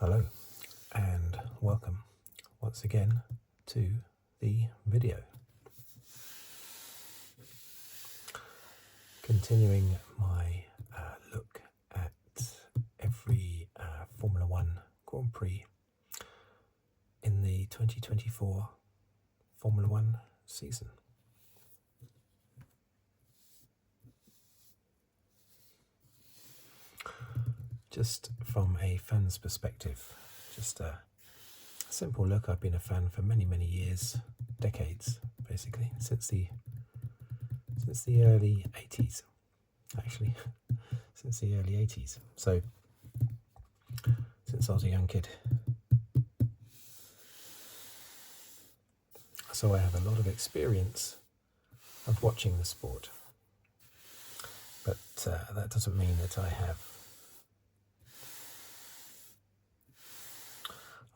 Hello and welcome once again to the video. Continuing my look at every Formula One Grand Prix in the 2024 Formula One season. Just from a fan's perspective, just a simple look. I've been a fan for many years, decades basically, since the early 80s, actually, since the early 80s. So since I was a young kid. So I have a lot of experience of watching the sport, but that doesn't mean that I have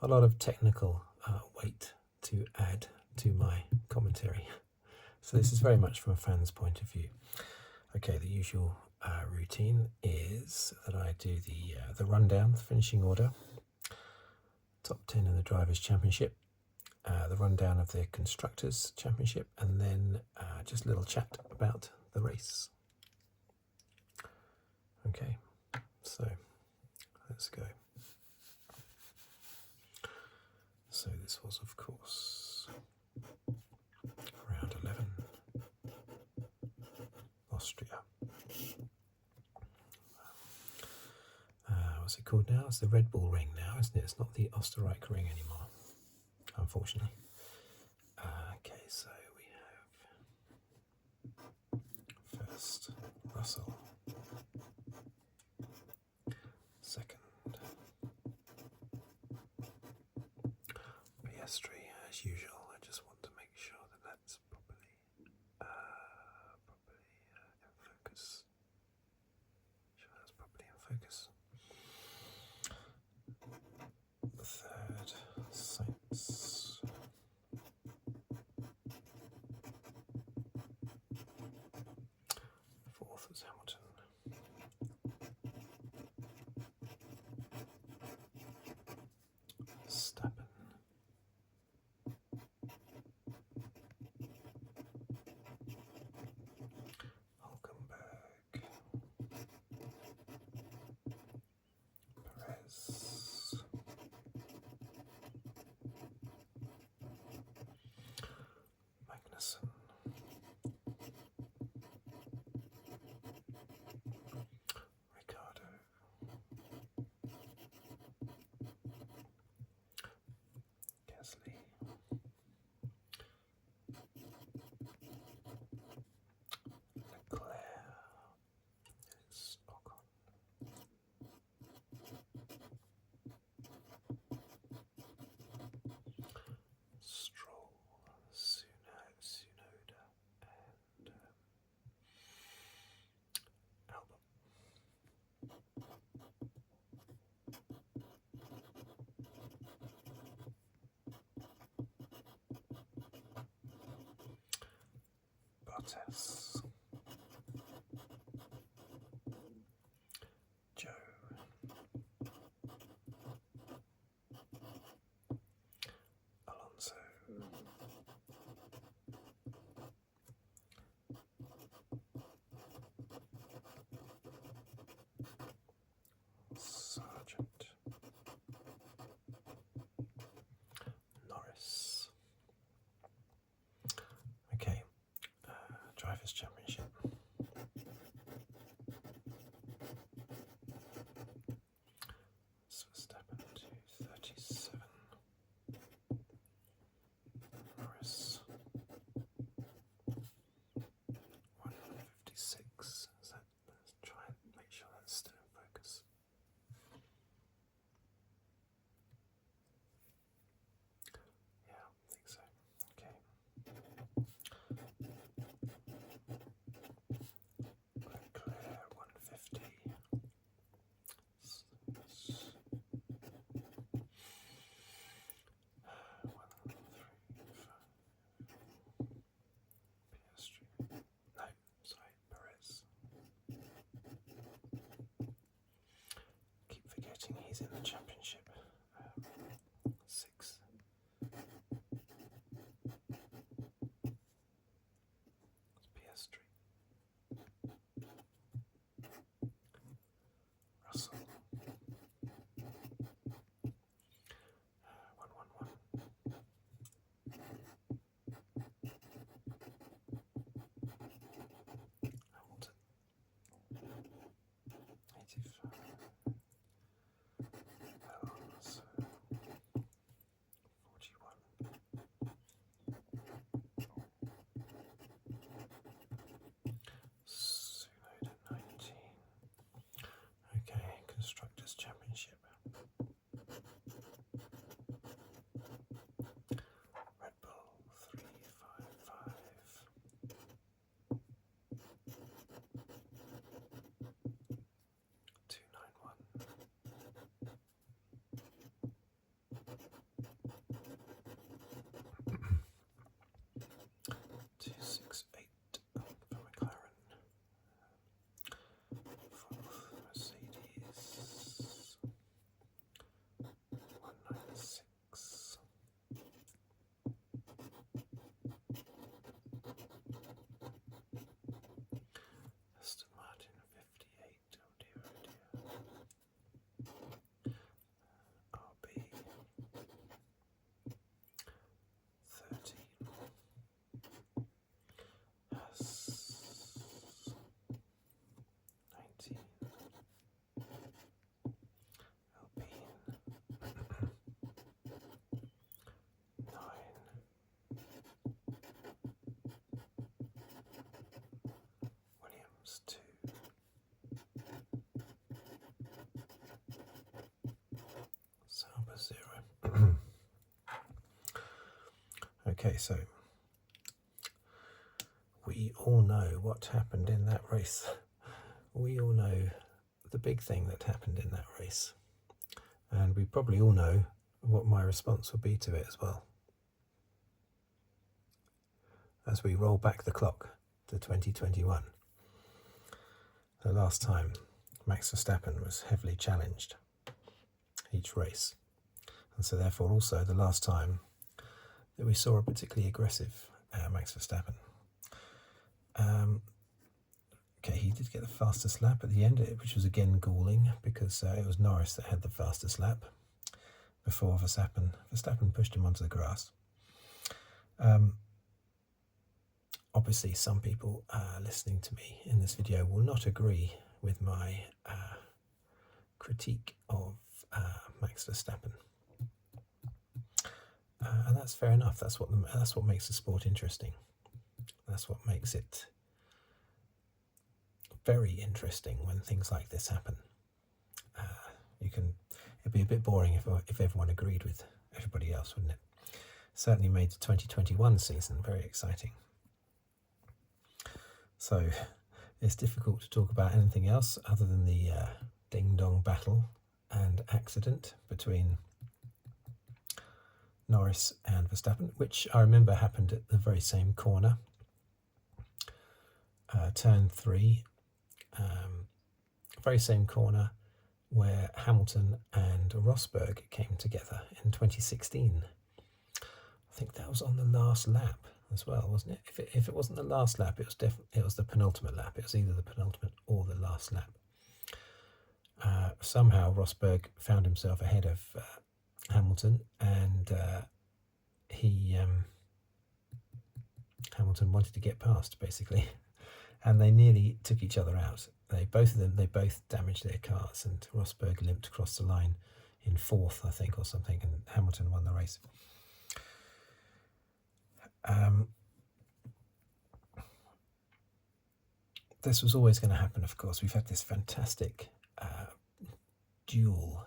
a lot of technical weight to add to my commentary. So this is very much from a fan's point of view. Okay, the usual routine is that I do the rundown, the finishing order, top 10 in the Drivers' Championship, the rundown of the Constructors' Championship, and then just a little chat about the race. Okay, so let's go. So this was, of course, round 11, Austria. What's it called now? It's the Redbull ring now, isn't it? It's not the Österreich ring anymore, unfortunately. Okay, so we have first Russell, second Piastri, as usual. I just want to make sure that that's properly in focus. Sure, that's properly in focus. The third, Sainz. Fourth was Hamilton. Verstappen. Hulkenberg. Perez. Magnussen. Ricciardo. Gasly. Leclerc. It's Ocon. Stroll. Tsunoda. And Albon. Bottas. Zhou. Alonso. Sargeant. Norris. Okay, Drivers' Championship. Verstappen to 37. Norris 156. Let's try and make sure that's still in focus. Yeah, I think so. Okay. Leclerc 150. 135. Piastri. No, sorry, Perez. Keep forgetting he's in the championship. Sauber 0. Okay, so we all know what happened in that race. We all know the big thing that happened in that race. And we probably all know what my response will be to it as well. As we roll back the clock to 2021, the last time Max Verstappen was heavily challenged each race. And so therefore also the last time that we saw a particularly aggressive Max Verstappen. Okay, he did get the fastest lap at the end, which was again galling because it was Norris that had the fastest lap before Verstappen. Verstappen pushed him onto the grass. Obviously, some people listening to me in this video will not agree with my critique of Max Verstappen, and that's fair enough. That's what makes the sport interesting. That's what makes it very interesting when things like this happen. It'd be a bit boring if everyone agreed with everybody else, wouldn't it? Certainly made the 2021 season very exciting. So it's difficult to talk about anything else other than the ding-dong battle and accident between Norris and Verstappen, which I remember happened at the very same corner, turn 3, very same corner where Hamilton and Rosberg came together in 2016. I think that was on the last lap as well, wasn't it? If it wasn't the last lap, it was the penultimate lap. It was either the penultimate or the last lap. Somehow Rosberg found himself ahead of Hamilton, and Hamilton wanted to get past basically, and they nearly took each other out. They both damaged their cars, and Rosberg limped across the line in 4th, I think, or something, and Hamilton won the race. This was always going to happen, of course. We've had this fantastic duel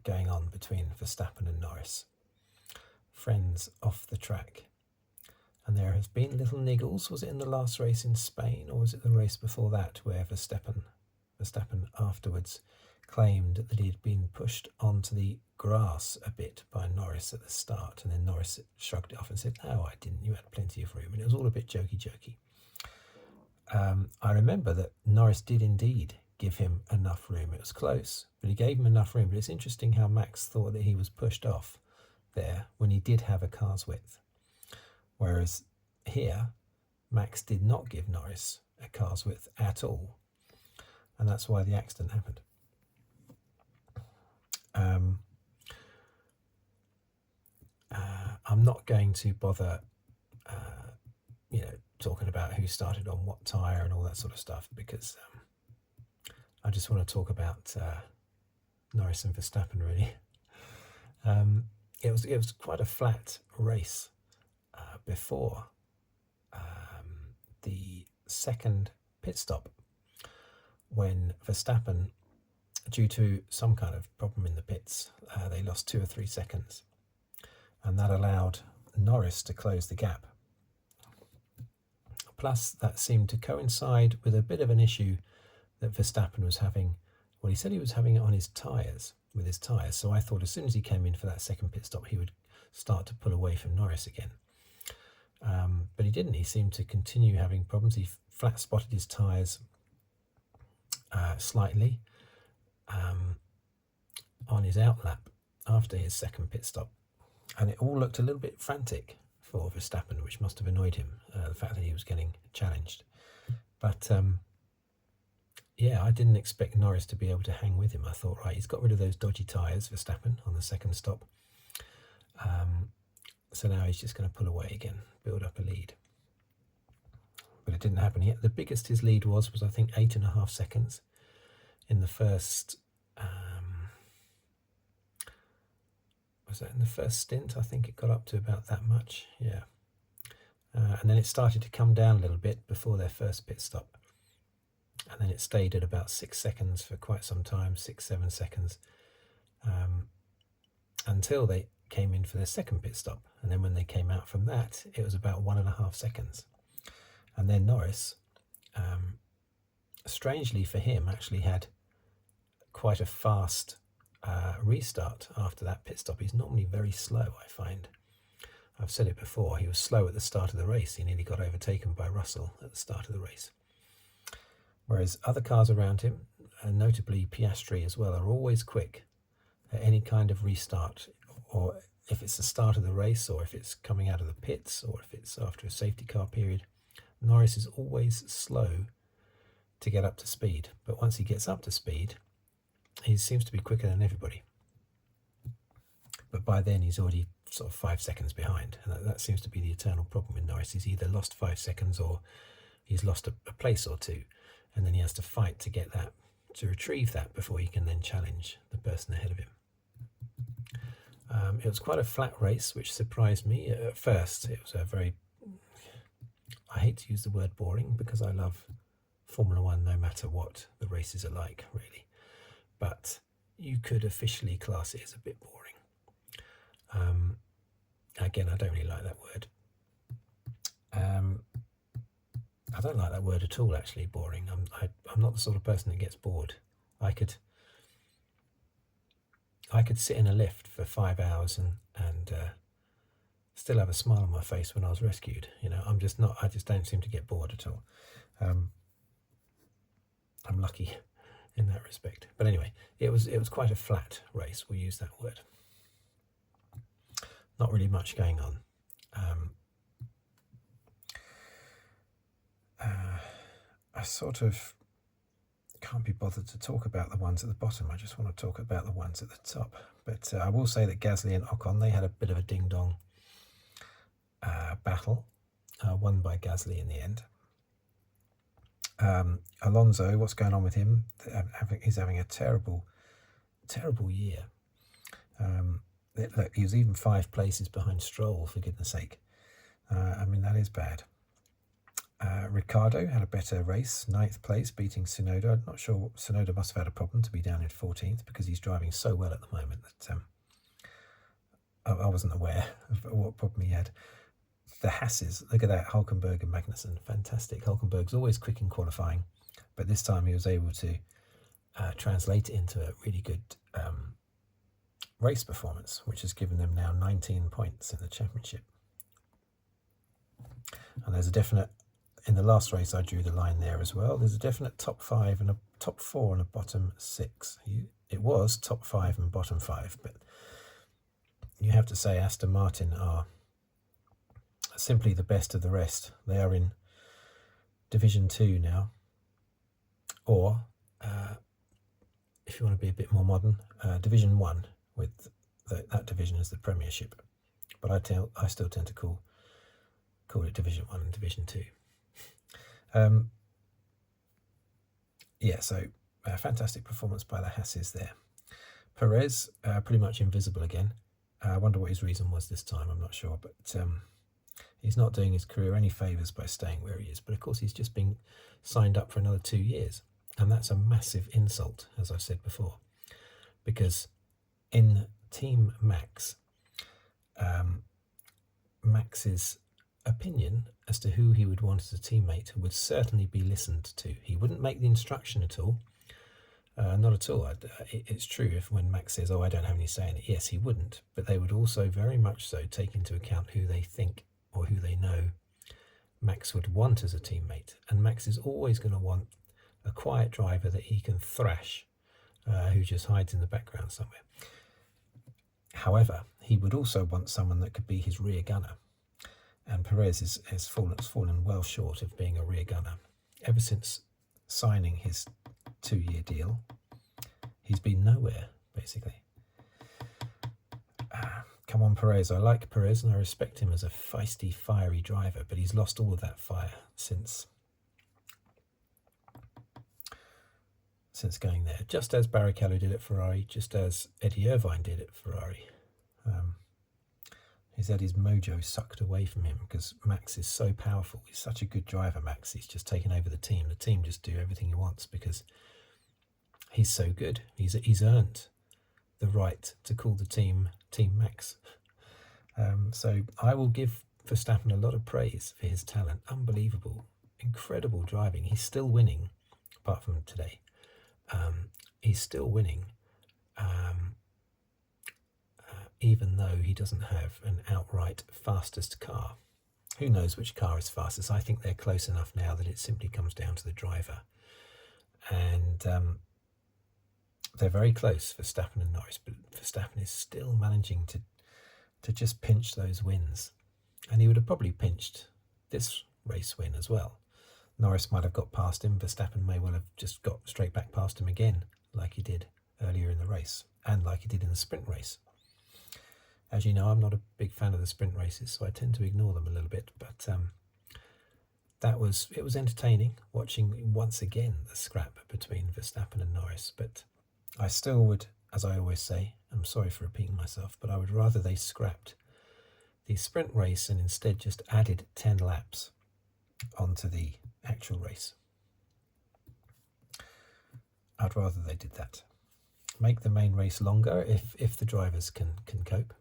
going on between Verstappen and Norris, friends off the track. And there has been little niggles. Was it in the last race in Spain, or was it the race before that, where Verstappen afterwards claimed that he had been pushed onto the grass a bit by Norris at the start, and then Norris shrugged it off and said, "No, I didn't. You had plenty of room." And it was all a bit jokey. I remember that Norris did indeed give him enough room. It was close, but he gave him enough room. But it's interesting how Max thought that he was pushed off there when he did have a car's width. Whereas here, Max did not give Norris a car's width at all. And that's why the accident happened. I'm not going to bother, talking about who started on what tyre and all that sort of stuff, because I just want to talk about Norris and Verstappen, really. It was quite a flat race before the second pit stop, when Verstappen, due to some kind of problem in the pits, they lost 2 or 3 seconds, and that allowed Norris to close the gap. plus that seemed to coincide with a bit of an issue that Verstappen was having. Well, he said he was having it on his tyres, with his tyres. So I thought as soon as he came in for that second pit stop, he would start to pull away from Norris again. But he didn't. He seemed to continue having problems. He flat spotted his tyres slightly on his outlap after his second pit stop. And it all looked a little bit frantic for Verstappen, which must have annoyed him, the fact that he was getting challenged. But yeah, I didn't expect Norris to be able to hang with him. I thought, right, he's got rid of those dodgy tyres, Verstappen, on the second stop. So now he's just going to pull away again, build up a lead. But it didn't happen yet. The biggest his lead was I think 8.5 seconds in the first. Was that in the first stint? I think it got up to about that much. Yeah. And then it started to come down a little bit before their first pit stop. And then it stayed at about 6 seconds for quite some time, 6-7 seconds, until they came in for their second pit stop. And then when they came out from that, it was about 1.5 seconds. And then Norris, strangely for him, actually had quite a fast restart after that pit stop. He's normally very slow, I find. I've said it before, he was slow at the start of the race. He nearly got overtaken by Russell at the start of the race. Whereas other cars around him, and notably Piastri as well, are always quick at any kind of restart, or if it's the start of the race, or if it's coming out of the pits, or if it's after a safety car period. Norris is always slow to get up to speed, but once he gets up to speed, he seems to be quicker than everybody. But by then he's already sort of 5 seconds behind, and that seems to be the eternal problem with Norris. He's either lost 5 seconds or he's lost a place or two, and then he has to fight to get that, to retrieve that before he can then challenge the person ahead of him. It was quite a flat race, which surprised me at first. It was a very, I hate to use the word boring because I love Formula One no matter what the races are like, really. But you could officially class it as a bit boring. Again, I don't really like that word. I don't like that word at all, actually, boring. I'm not the sort of person that gets bored. I could sit in a lift for 5 hours and still have a smile on my face when I was rescued. You know, I just don't seem to get bored at all. I'm lucky in that respect. But anyway, it was quite a flat race, we'll use that word. Not really much going on. I sort of can't be bothered to talk about the ones at the bottom. I just want to talk about the ones at the top. But I will say that Gasly and Ocon, they had a bit of a ding-dong battle, won by Gasly in the end. Alonso, what's going on with him? He's having a terrible year. Look, he was even 5 places behind Stroll, for goodness sake. I mean, that is bad. Ricciardo had a better race, 9th place, beating Tsunoda. I'm not sure, Tsunoda must have had a problem to be down in 14th because he's driving so well at the moment that I wasn't aware of what problem he had. The Haas's, look at that, Hulkenberg and Magnussen, fantastic. Hulkenberg's always quick in qualifying, but this time he was able to translate it into a really good race performance, which has given them now 19 points in the championship. And there's a definite, in the last race I drew the line there as well, there's a definite top 5 and a top 4 and a bottom 6. It was top 5 and bottom 5, but you have to say Aston Martin are simply the best of the rest. They are in Division 2 now, or if you want to be a bit more modern, Division 1, with that division as the Premiership. But I still tend to call it Division 1 and Division 2. Yeah, so fantastic performance by the Haas's there. Perez, pretty much invisible again. I wonder what his reason was this time, I'm not sure, but he's not doing his career any favours by staying where he is. But of course he's just been signed up for another 2 years, and that's a massive insult, as I've said before, because in Team Max, Max's opinion as to who he would want as a teammate would certainly be listened to. He wouldn't make the instruction at all. Not at all. It's true if when Max says, oh, I don't have any say in it, yes, he wouldn't. But they would also very much so take into account who they think or who they know Max would want as a teammate. And Max is always going to want a quiet driver that he can thrash, who just hides in the background somewhere. However, he would also want someone that could be his rear gunner. And Perez has fallen well short of being a rear gunner. Ever since signing his 2-year deal, he's been nowhere, basically. Come on, Perez. I like Perez and I respect him as a feisty, fiery driver, but he's lost all of that fire since going there. Just as Barrichello did at Ferrari, just as Eddie Irvine did at Ferrari. He's had his mojo sucked away from him because Max is so powerful. He's such a good driver, Max. He's just taken over the team. The team just do everything he wants because he's so good. He's earned the right to call the team Max. So I will give Verstappen a lot of praise for his talent. Unbelievable, incredible driving. He's still winning, apart from today. He's still winning, even though he doesn't have an outright fastest car. Who knows which car is fastest? I think they're close enough now that it simply comes down to the driver. And they're very close, Verstappen and Norris, but Verstappen is still managing to just pinch those wins. And he would have probably pinched this race win as well. Norris might have got past him. Verstappen may well have just got straight back past him again, like he did earlier in the race, and like he did in the sprint race. As you know, I'm not a big fan of the sprint races, so I tend to ignore them a little bit. But it was entertaining watching once again the scrap between Verstappen and Norris. But I still would, as I always say, I'm sorry for repeating myself, but I would rather they scrapped the sprint race and instead just added 10 laps onto the actual race. I'd rather they did that. Make the main race longer if the drivers can cope.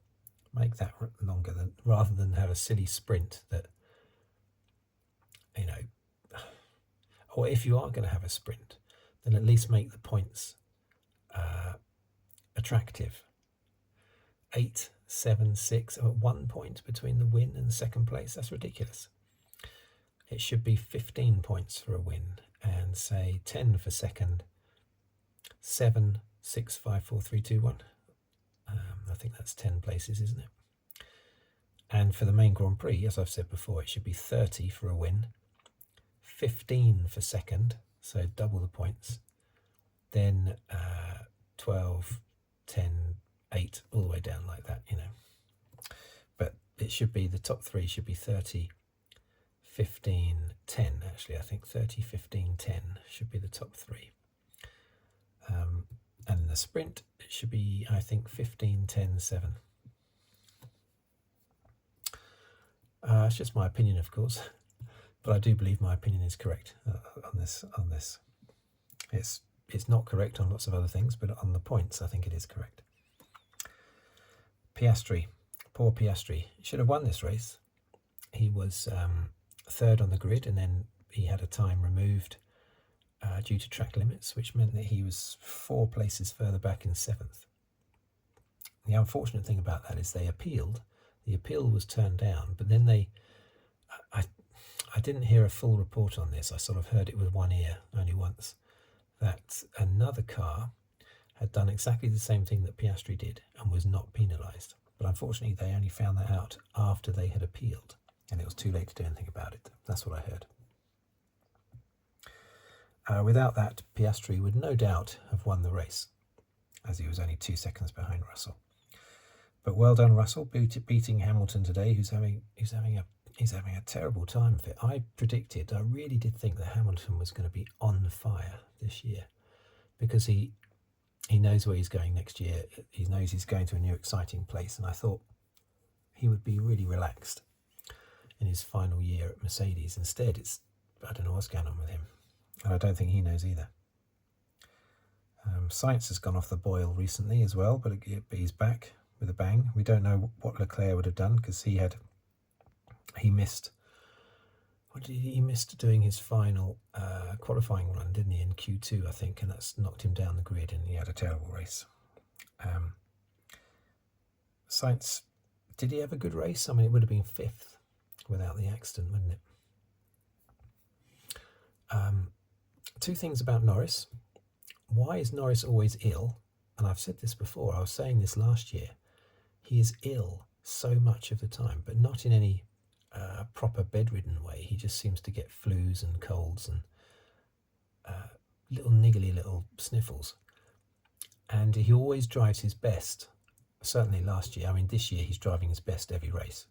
Make that longer rather than have a silly sprint that, or if you are going to have a sprint, then at least make the points attractive. 8, 7, 6, 1 point between the win and second place. That's ridiculous. It should be 15 points for a win and say 10 for second, 7, 6, 5, 4, 3, 2, 1. I think that's 10 places, isn't it? And for the main Grand Prix, as I've said before, it should be 30 for a win, 15 for second, so double the points, then 12, 10, 8, all the way down like that, But it should be, the top three should be 30, 15, 10, actually. I think 30, 15, 10 should be the top three. And in the sprint, it should be, I think, 15, 10, 7. It's just my opinion, of course, but I do believe my opinion is correct on this. It's not correct on lots of other things, but on the points, I think it is correct. Piastri, poor Piastri, should have won this race. He was third on the grid, and then he had a time removed due to track limits, which meant that he was 4 places further back in 7th. The unfortunate thing about that is they appealed. The appeal was turned down, but then I didn't hear a full report on this. I sort of heard it with one ear, only once, that another car had done exactly the same thing that Piastri did and was not penalised. But unfortunately, they only found that out after they had appealed, and it was too late to do anything about it. That's what I heard. Without that, Piastri would no doubt have won the race, as he was only 2 seconds behind Russell. But well done, Russell, beating Hamilton today, who's having a terrible time of it. I really did think that Hamilton was going to be on fire this year, because he knows where he's going next year. He knows he's going to a new exciting place, and I thought he would be really relaxed in his final year at Mercedes. Instead, I don't know what's going on with him, and I don't think he knows either. Sainz has gone off the boil recently as well, but he's back with a bang. We don't know what Leclerc would have done, because he missed he missed doing his final qualifying run, didn't he, in Q2, I think, and that's knocked him down the grid, and he had a terrible race. Sainz, did he have a good race? I mean, it would have been 5th without the accident, wouldn't it? Two things about Norris. Why is Norris always ill? And I've said this before, I was saying this last year. He is ill so much of the time, but not in any proper bedridden way. He just seems to get flus and colds and little niggly little sniffles. And he always drives his best. Certainly last year, I mean this year he's driving his best every race.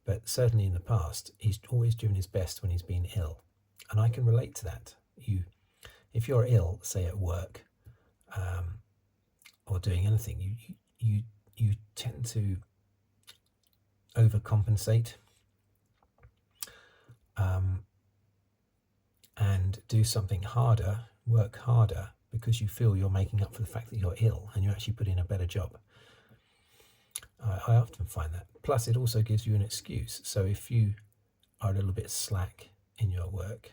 But certainly in the past, he's always driven his best when he's been ill. And I can relate to that. If you're ill, say at work, or doing anything, you tend to overcompensate and do something harder, work harder, because you feel you're making up for the fact that you're ill and you actually put in a better job. I often find that. Plus, it also gives you an excuse. So if you are a little bit slack in your work,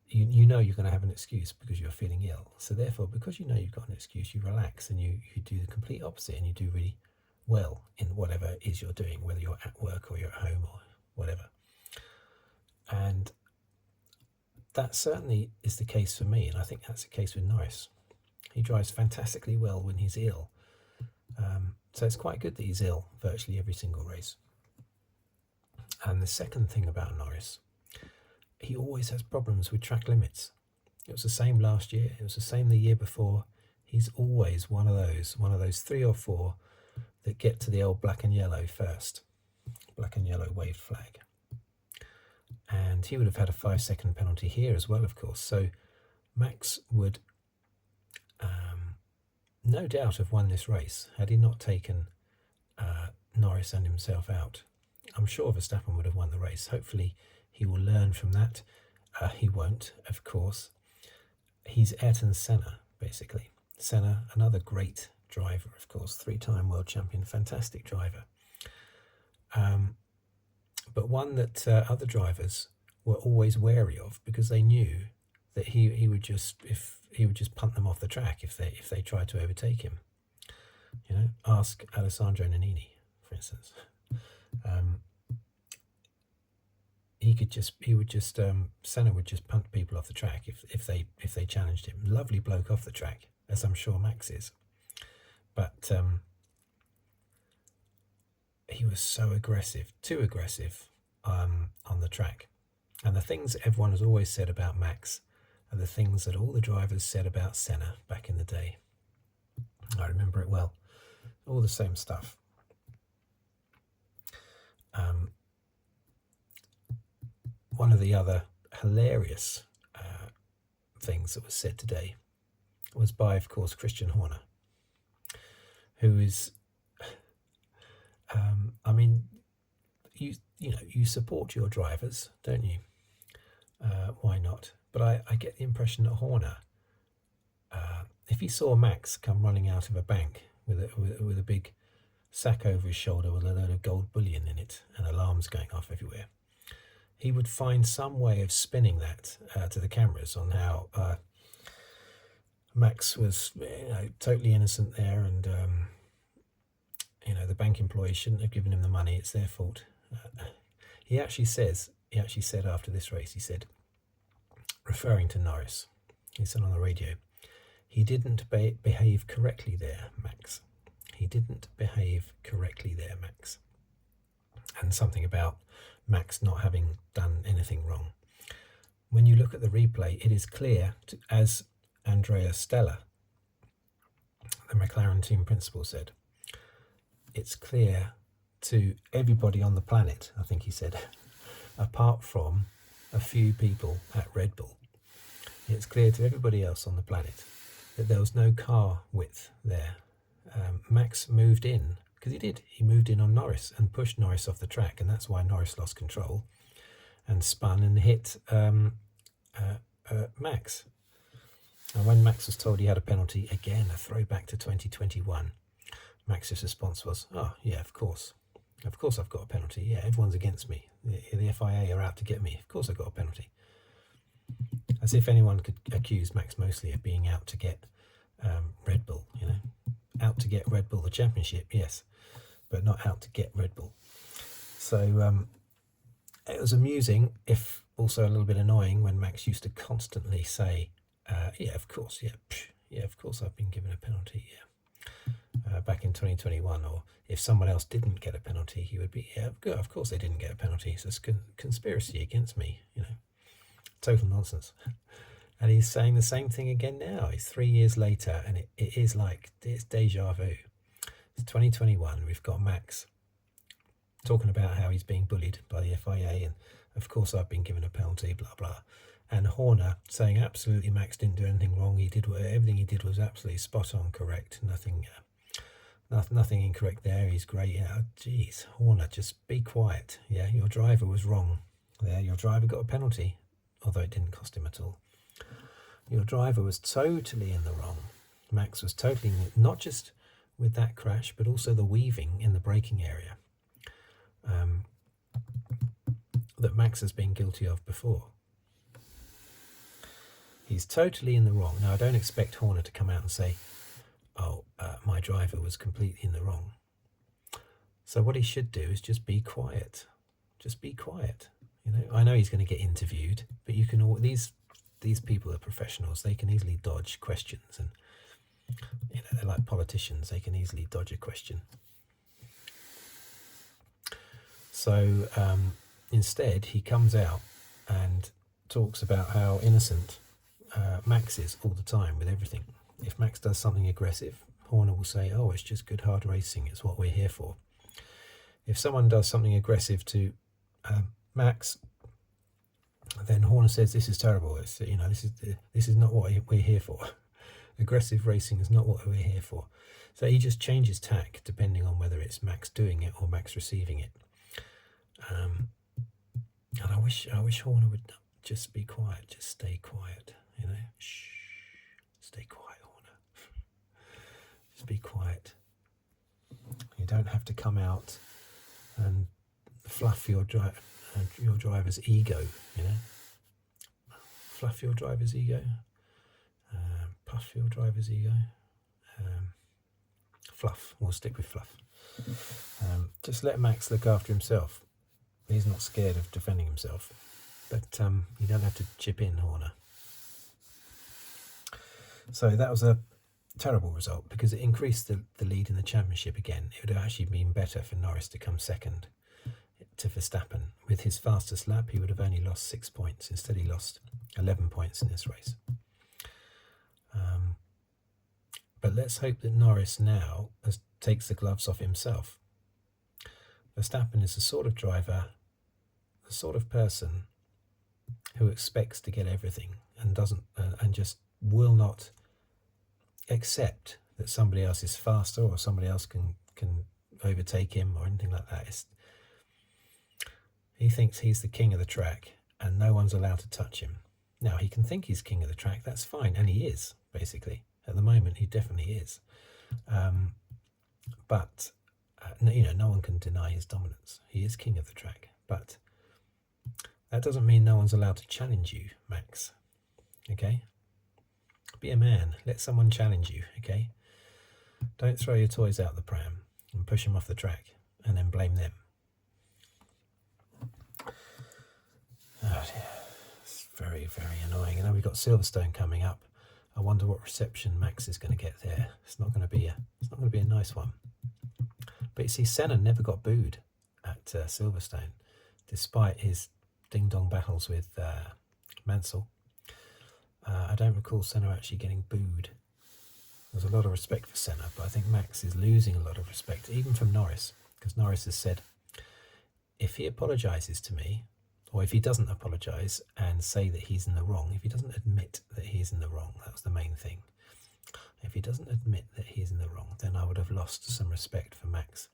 you know you're going to have an excuse because you're feeling ill. So therefore, because you know you've got an excuse, you relax and you do the complete opposite, and you do really well in whatever it is you're doing, whether you're at work or you're at home or whatever. And that certainly is the case for me, and I think that's the case with Norris. He drives fantastically well when he's ill. So it's quite good that he's ill virtually every single race. And the second thing about Norris, he always has problems with track limits. It was the same last year. It was the same the year before. He's always one of those 3 or 4 that get to the old black and yellow first. Black and yellow waved flag. And he would have had a 5-second penalty here as well, of course. So Max would no doubt have won this race had he not taken Norris and himself out. I'm sure Verstappen would have won the race. Hopefully he will learn from that. He won't, of course. He's Ayrton Senna, basically. Senna, another great driver, of course, 3-time world champion, fantastic driver. But one that other drivers were always wary of, because they knew that he would just punt them off the track if they tried to overtake him. You know, ask Alessandro Nannini, for instance. Senna would just punt people off the track if they challenged him. Lovely bloke off the track, as I'm sure Max is, but he was so aggressive, too aggressive on the track. And the things that everyone has always said about Max are the things that all the drivers said about Senna back in the day. I remember it well. All the same stuff. One of the other hilarious things that was said today was by, of course, Christian Horner, who is, I mean, you support your drivers, don't you? Why not? But I get the impression that Horner, if he saw Max come running out of a bank with a big sack over his shoulder with a load of gold bullion in it and alarms going off everywhere, he would find some way of spinning that to the cameras on how Max was totally innocent there, and the bank employees shouldn't have given him the money, it's their fault. He actually said after this race, he said, referring to Norris, he said on the radio, he didn't behave correctly there, Max. He didn't behave correctly there, Max. And something about Max not having done anything wrong. When you look at the replay, it is clear, as Andrea Stella, the McLaren team principal, said, it's clear to everybody on the planet, I think he said, apart from a few people at Red Bull. It's clear to everybody else on the planet that there was no car width there. Max moved in, because he moved in on Norris and pushed Norris off the track, and that's why Norris lost control and spun and hit Max. And when Max was told he had a penalty, again, a throwback to 2021, Max's response was, oh, yeah, of course. Of course I've got a penalty. Yeah, everyone's against me. The FIA are out to get me. Of course I've got a penalty. As if anyone could accuse Max Mosley of being out to get Red Bull, you know. Out to get Red Bull the championship, yes, but not out to get Red Bull. So it was amusing, if also a little bit annoying, when Max used to constantly say, yeah, of course, yeah, of course I've been given a penalty, yeah. Back in 2021, or if someone else didn't get a penalty, he would be, yeah, of course they didn't get a penalty. So it's a conspiracy against me, you know. Total nonsense. And he's saying the same thing again now. It's 3 years later, and it is like, it's deja vu. It's 2021, we've got Max talking about how he's being bullied by the FIA, and of course I've been given a penalty, blah, blah. And Horner saying absolutely Max didn't do anything wrong. Everything he did was absolutely spot on, correct. Nothing incorrect there. He's great. Yeah, geez, Horner, just be quiet. Yeah, your driver was wrong there. Your driver got a penalty, although it didn't cost him at all. Your driver was totally in the wrong. Max was totally, not just with that crash, but also the weaving in the braking area that Max has been guilty of before. He's totally in the wrong. Now, I don't expect Horner to come out and say, oh, my driver was completely in the wrong. So what he should do is just be quiet. Just be quiet. You know, I know he's going to get interviewed, but you can all, these people are professionals. They can easily dodge questions, and you know, they're like politicians. They can easily dodge a question. So instead, he comes out and talks about how innocent Max is all the time with everything. If Max does something aggressive, Horner will say, oh, it's just good hard racing. It's what we're here for. If someone does something aggressive to Max, then Horner says this is terrible. It's, you know, this is not what we're here for. Aggressive racing is not what we're here for. So he just changes tack depending on whether it's Max doing it or Max receiving it. And I wish Horner would just be quiet. Just stay quiet. You know, shh, stay quiet, Horner. Just be quiet. You don't have to come out and fluff your driver's ego, you know. Fluff your driver's ego. Puff your driver's ego. Fluff. We'll stick with fluff. Just let Max look after himself. He's not scared of defending himself. But you don't have to chip in, Horner. So that was a terrible result because it increased the lead in the championship again. It would have actually been better for Norris to come second to Verstappen. With his fastest lap, he would have only lost 6 points. Instead, he lost 11 points in this race. But let's hope that Norris now takes the gloves off himself. Verstappen is the sort of driver, the sort of person who expects to get everything and doesn't, and just will not accept that somebody else is faster or somebody else can overtake him or anything like that. He thinks he's the king of the track and no one's allowed to touch him. Now, he can think he's king of the track, that's fine, and he is, basically. At the moment, he definitely is. But, you know, no one can deny his dominance. He is king of the track. But that doesn't mean no one's allowed to challenge you, Max. Okay? Be a man. Let someone challenge you, okay? Don't throw your toys out the pram and push them off the track and then blame them. Oh dear. It's very, very annoying. And now we've got Silverstone coming up. I wonder what reception Max is going to get there. It's not going to be a nice one. But you see, Senna never got booed at Silverstone, despite his ding-dong battles with Mansell. I don't recall Senna actually getting booed. There's a lot of respect for Senna, but I think Max is losing a lot of respect, even from Norris, because Norris has said, if he apologises to me, or if he doesn't apologise and say that he's in the wrong, if he doesn't admit that he's in the wrong, that was the main thing. If he doesn't admit that he's in the wrong, then I would have lost some respect for Max.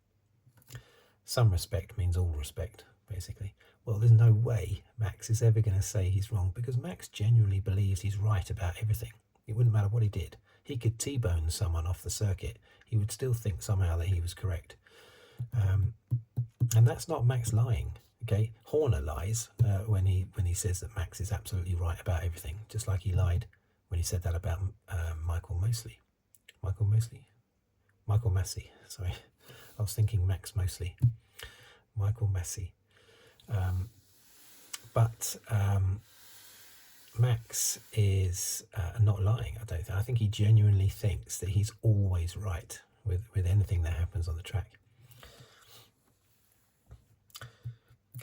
Some respect means all respect, basically. Well, there's no way Max is ever going to say he's wrong, because Max genuinely believes he's right about everything. It wouldn't matter what he did. He could T-bone someone off the circuit. He would still think somehow that he was correct. And that's not Max lying. Okay, Horner lies when he says that Max is absolutely right about everything, just like he lied when he said that about Michael Massey. Sorry, I was thinking Max Mosley. Michael Massey. But Max is not lying, I don't think. I think he genuinely thinks that he's always right with anything that happens on the track.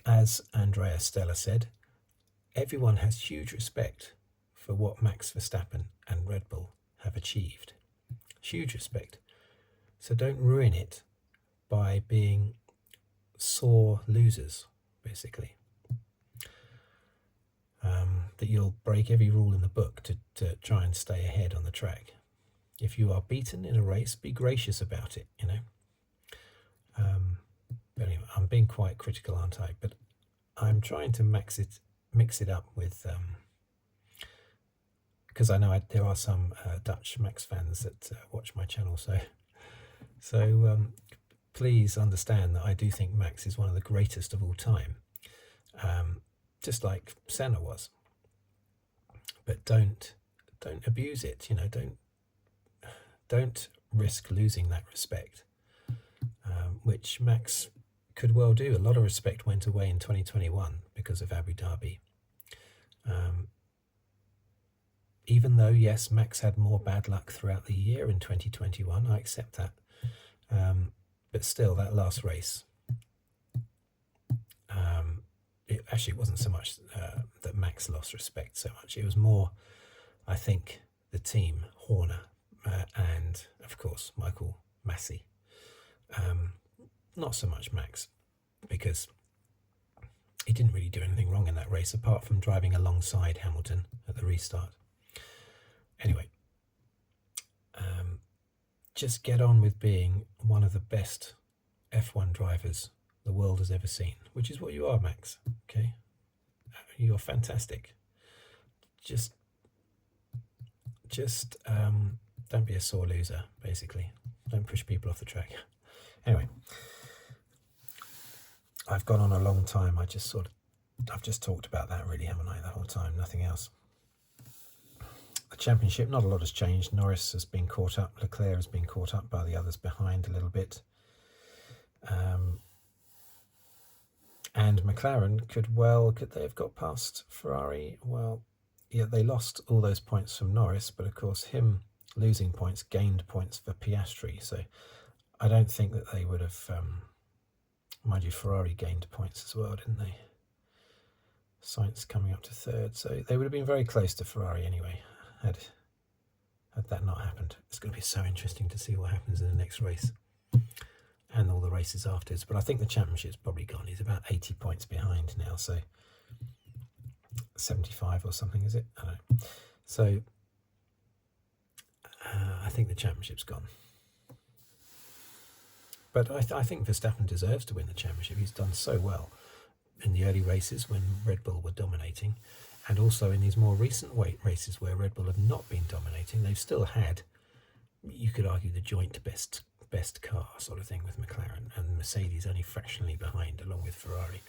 As Andrea Stella said, everyone has huge respect for what Max Verstappen and Red Bull have achieved. Huge respect. So don't ruin it by being sore losers, basically. That you'll break every rule in the book to try and stay ahead on the track. If you are beaten in a race, be gracious about it, you know. But anyway, I'm being quite critical, aren't I? But I'm trying to mix it up with, because I know there are some Dutch Max fans that watch my channel, so please understand that I do think Max is one of the greatest of all time, just like Senna was. But don't abuse it, you know. Don't risk losing that respect, which Max could well do. A lot of respect went away in 2021 because of Abu Dhabi. Even though, yes, Max had more bad luck throughout the year in 2021, I accept that. But still, that last race, it wasn't so much that Max lost respect so much. It was more, I think, the team, Horner, and, of course, Michael Massey. Not so much Max, because he didn't really do anything wrong in that race, apart from driving alongside Hamilton at the restart. Anyway, just get on with being one of the best F1 drivers the world has ever seen, which is what you are, Max. Okay, you're fantastic. Just don't be a sore loser, basically. Don't push people off the track. Anyway, I've gone on a long time. I've just talked about that, really, haven't I, the whole time? Nothing else. The championship, not a lot has changed. Norris has been caught up. Leclerc has been caught up by the others behind a little bit. And McLaren could they have got past Ferrari? Well, yeah, they lost all those points from Norris, but of course him losing points gained points for Piastri. So I don't think that they would have, mind you, Ferrari gained points as well, didn't they? Sainz coming up to third, so they would have been very close to Ferrari anyway, had that not happened. It's going to be so interesting to see what happens in the next race and all the races afterwards. But I think the championship's probably gone. He's about 80 points behind now, so 75 or something, is it? I don't know. So I think the championship's gone. But I think Verstappen deserves to win the championship. He's done so well in the early races when Red Bull were dominating, and also in these more recent races where Red Bull have not been dominating. They've still had, you could argue, the joint best car sort of thing with McLaren, and Mercedes only fractionally behind along with Ferrari.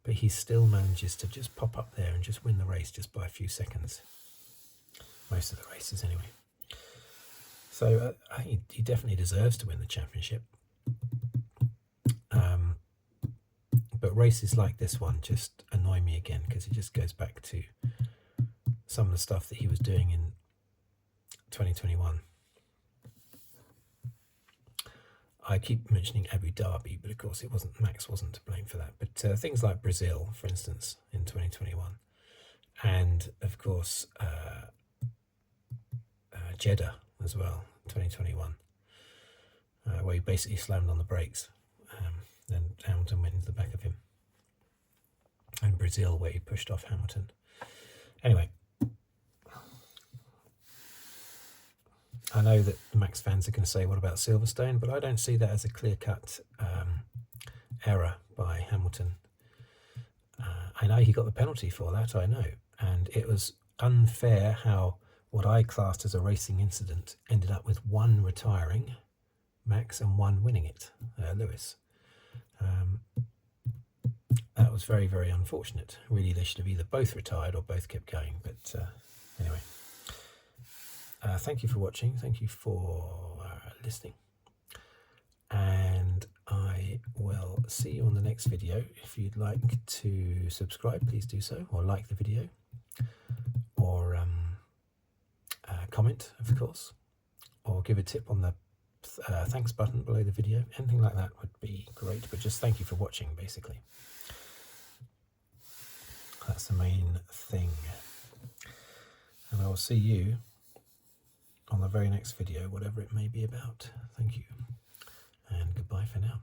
But he still manages to just pop up there and just win the race just by a few seconds. Most of the races anyway. So he definitely deserves to win the championship. But races like this one just annoy me again, because it just goes back to some of the stuff that he was doing in 2021. I keep mentioning Abu Dhabi, but of course Max wasn't to blame for that. But things like Brazil, for instance, in 2021, and of course Jeddah as well, 2021, where he basically slammed on the brakes. Then Hamilton went into the back of him. And Brazil, where he pushed off Hamilton. Anyway, I know that the Max fans are going to say, what about Silverstone? But I don't see that as a clear-cut error by Hamilton. I know he got the penalty for that, I know. And it was unfair how what I classed as a racing incident ended up with one retiring, Max, and one winning it, Lewis. that was very, very unfortunate. Really, they should have either both retired or both kept going. But anyway, thank you for watching. Thank you for listening. And I will see you on the next video. If you'd like to subscribe, please do so, or like the video, or comment, of course, or give a tip on the thanks button below the video. Anything like that would be great, but just thank you for watching, basically. That's the main thing. And I will see you on the very next video, whatever it may be about. Thank you, and goodbye for now.